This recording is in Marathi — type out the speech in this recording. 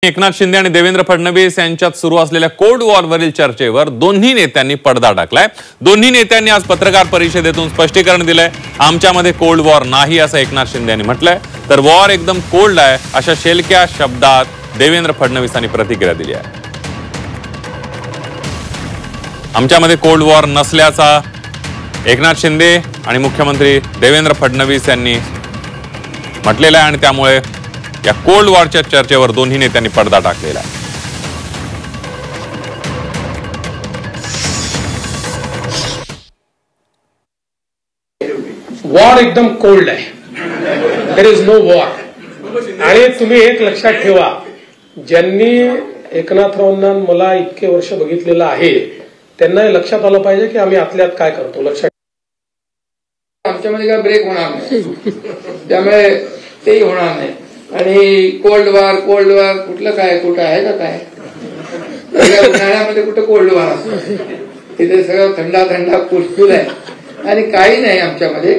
एकनाथ शिंदे आणि देवेंद्र फडणवीस यांच्यात सुरू असलेल्या कोल्ड वॉरवरील चर्चेवर दोन्ही नेत्यांनी पडदा टाकलाय। दोन्ही नेत्यांनी आज पत्रकार परिषदेतून स्पष्टीकरण दिलंय। आमच्यामध्ये कोल्ड वॉर नाही असं एकनाथ शिंदे यांनी म्हटलंय, तर वॉर एकदम कोल्ड आहे अशा शेलक्या शब्दात देवेंद्र फडणवीसांनी प्रतिक्रिया दिली आहे। आमच्यामध्ये कोल्ड वॉर नसल्याचा एकनाथ शिंदे आणि मुख्यमंत्री देवेंद्र फडणवीस यांनी म्हटलेलं आहे आणि त्यामुळे या कोल्ड वॉरच्या चर्चेवर दोन्ही नेत्यांनी पडदा टाकलेला आहे। वॉर एकदम कोल्ड आहे, देयर इज नो वॉर। आणि तुम्ही एक लक्षात ठेवा, ज्यांनी एकनाथरावांना मला इतके वर्ष बघितलेलं आहे त्यांना लक्षात आलं पाहिजे की आम्ही आतल्यात काय करतो। लक्षात आमच्यामध्ये काय ब्रेक होणार नाही, त्यामुळे तेही होणार नाही। आणि कोल्ड वॉर कुठलं काय, कुठं आहे का काय? उन्हाळ्यामध्ये कुठं कोल्ड वॉर असतं? तिथे सगळं थंडा कुलकुल आहे आणि काही नाही आमच्यामध्ये।